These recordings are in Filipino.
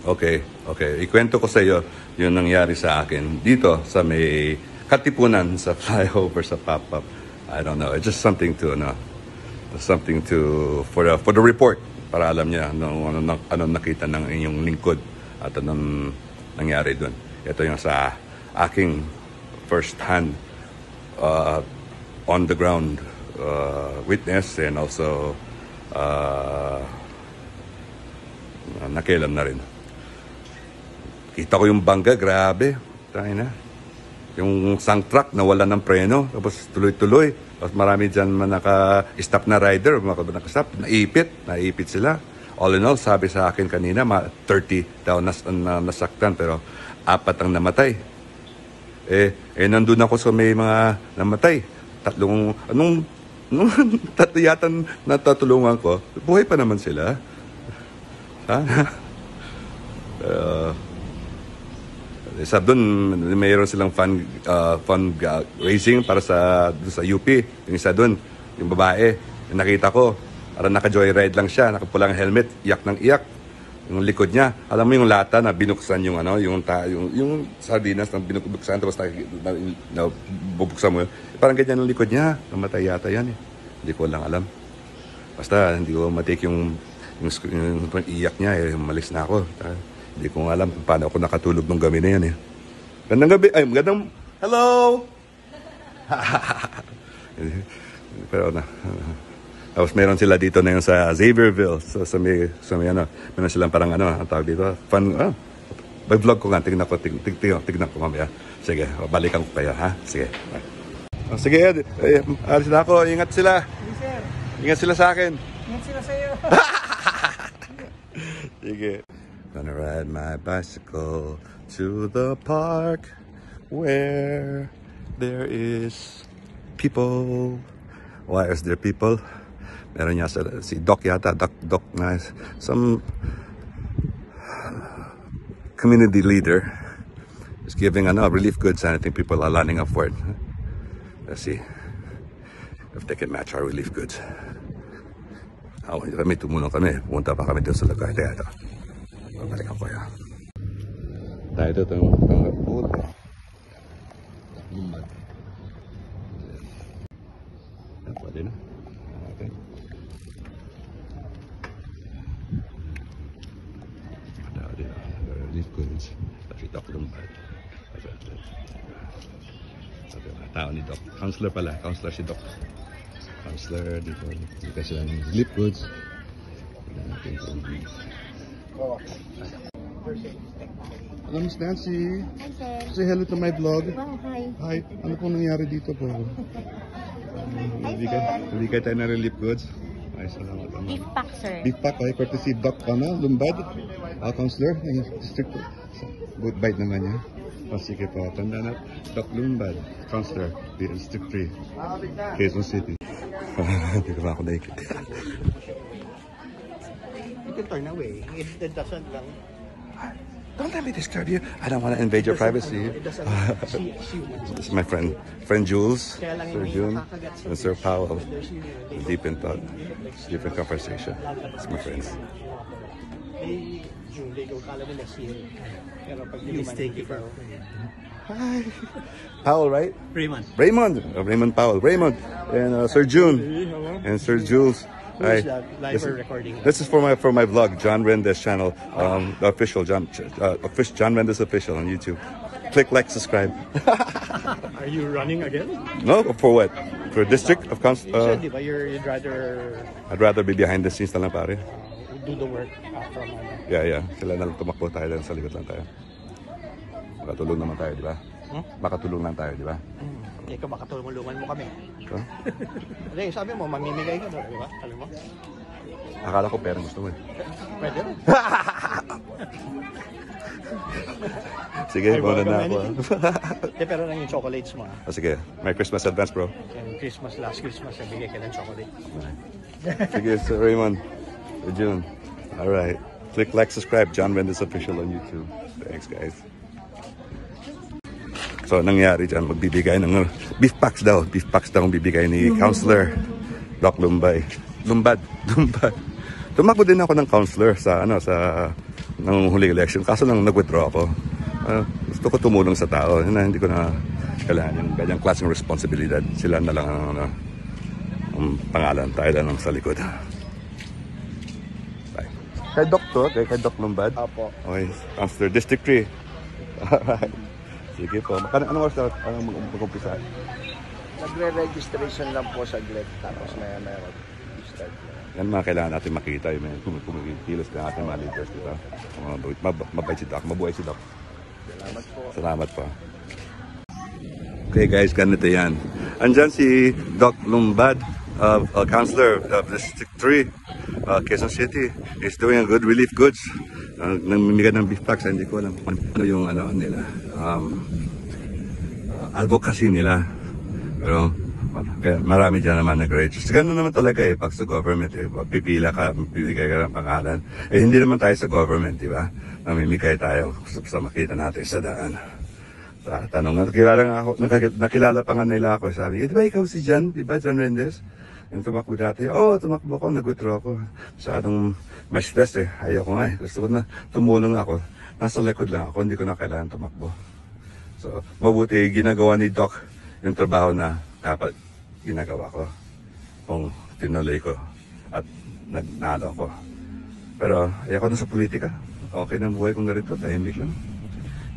Okay, okay. Ikwento ko sa iyo yung nangyari sa akin dito sa may Katipunan sa flyover sa Pop-Up. I don't know. It's just something to for the report para alam niya ano nakita ng inyong lingkod at anong nangyari doon. Ito yung sa aking first hand on the ground witness and also nakialam na rin. Kita ko yung bangga, grabe. Tayo na. Yung sang truck nawala ng preno, tapos tuloy-tuloy. Tapos marami dyan naka-stop na rider, naka-stop, naipit sila. All in all, sabi sa akin kanina, 30 daw nasaktan, pero 4 ang namatay. Nandun ako sa may mga namatay. Tatlo yata natatulungan ko. Buhay pa naman sila. Ha? Sabi doon, mayroon silang fundraising para sa UP. Yung isa doon, yung babae, yung nakita ko, parang naka-joyride lang siya, nakapulang helmet, iyak ng iyak. Yung likod niya, alam mo yung lata na binuksan yung yung sardinas na binuksan, tapos bubuksan mo. Parang ganyan yung likod niya, namatay yata yan eh. Hindi ko lang alam. Basta hindi ko matake yung iyak niya eh, malis na ako. Hindi ko alam kung paano ako nakatulog nung gabi na yan eh. Gandang gabi. Ay, magandang... Hello! Pero tapos meron sila dito na yun sa Xavierville. So, sa may meron silang parang ang tawag dito. Fun, vlog ko nga. Tignan ko mamaya. Sige, balikan ko pa yan, ha? Sige. Sige, Ed. Alis na ako. Ingat sila. Ingat sila sa akin. Ingat sila sa iyo. Sige. Gonna ride my bicycle to the park where there is people. Why is there people? Meron niya si Doc yata, Doc na some community leader is giving relief goods and I think people are lining up for it. Let's see if they can match our relief goods. Kami tumulong kami. Pumunta pa kami doon sa lugar. Ito. Babalikan ko yan. Tayo ito itong pangapot. Lumad. Pwede na. Okay. Relief goods. Kasi Doc Lumad. Tao ni Doc. Counselor pala. Counselor si Doc. Counselor dito. Dito sila ng relief goods. Hello, Miss Nancy. Hi, sir. Say hello to my vlog. Oh, hi. Hi. Ano pong nangyari dito po? Bigay tayo ng relief goods. Ay, salamat. Beef pack, sir. Beef pack, ay, courtesy Doc Lumbad. Counselor, district. Good bite naman niya. Sige po, tanda na. Doc Lumbad, Counselor, District 3, Quezon City. Hindi ko ba ako naikit. You can turn away. It doesn't lang. Don't let me disturb you. I don't want to invade your privacy. It doesn't. This is my friend Jules, Sir June, and Sir Powell. Deep in thought, deep in conversation. It's my friends. Please take it. Hi. Powell, right? Raymond. Raymond Powell. Raymond and Sir June and Sir Jules. Who is that? Live or recording? This is for my vlog, John Rendes channel, the official John Rendes official on YouTube. Click like, subscribe. Are you running again? No, for what? For district of council. You said, diba, you'd rather I'd rather be behind the scenes na lang pare. do the work from Yeah. Sila na lang tumakbo tayo lang sa likod lang tayo. Makatulong naman tayo, di ba? Makatulong lang tayo, di ba? Ikaw makatulungan mo kami. So, Hindi, sabi mo, mamimigay ka doon, di ba? Alam mo? akala ko pera gusto mo eh. Pwede rin. Sige, muna na ako. Pero lang yung chocolates mo. Sige, Merry Christmas advance, bro. And last Christmas, nabigay ka ng chocolate. Sige, Sir Raymond. June. Alright. Click like, subscribe. John Rendes Official on YouTube. Thanks, guys. So, nangyari dyan, magbibigay ng beef packs daw. Beef packs daw ang bibigay ni Counselor Doc Lumbad. Tumakbo din ako ng counselor sa ng huling election. Kaso nang nag-withdraw ako, gusto ko tumulong sa tao. Hindi ko na kailangan yung ganyang klaseng responsibilidad. Sila na lang ang pangalan. Tayo lang ang sa likod. Bye. Kay Doc to, kay Doc Lumbad. Opo. Okay, Councilor District 3. Alright. Sige po. Anong oras na mag-umpisa? Nagre-registration lang po saglit. Tapos meron. Start na. Yan mga kailangan natin makita. Kumikilos na natin mga leaders. Diba? Mabait si Doc. Mabuhay si Doc. Salamat po. Salamat po. Okay guys, ganito yan. Andyan si Doc Lumbad, Councilor of District 3, Quezon City. He's doing a good relief goods. Namimigay ng beef packs. Hindi ko alam ano yung nila. Advocacy nila. Pero marami dyan naman nag-register. Ganun naman talaga pag sa government. Pipila ka, pipigay ka ng pangalan. Hindi naman tayo sa government, di ba? Mamimigay tayo sa makita natin sa daan. Tanong, nakilala pa nga nila ako. Sabi, di ba ikaw si Jan? Di ba Jan Rendez? Yung tumakbo dati. Tumakbo ako, nag-withdraw ako. Masyadong may stress Ayoko nga Gusto ko na tumulong ako. Nasa likod lang ako, hindi ko na kailangan tumakbo. So, mabuti ginagawa ni Doc yung trabaho na dapat ginagawa ko. Kung tinuloy ko at nagnalo ko. Pero ayoko na sa politika. Okay na buhay kong ganito, tahimik lang.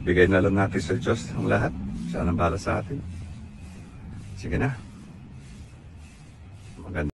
Bigay na lang natin sa Diyos ang lahat. Siya nang bahala sa atin. Sige na. Maganda.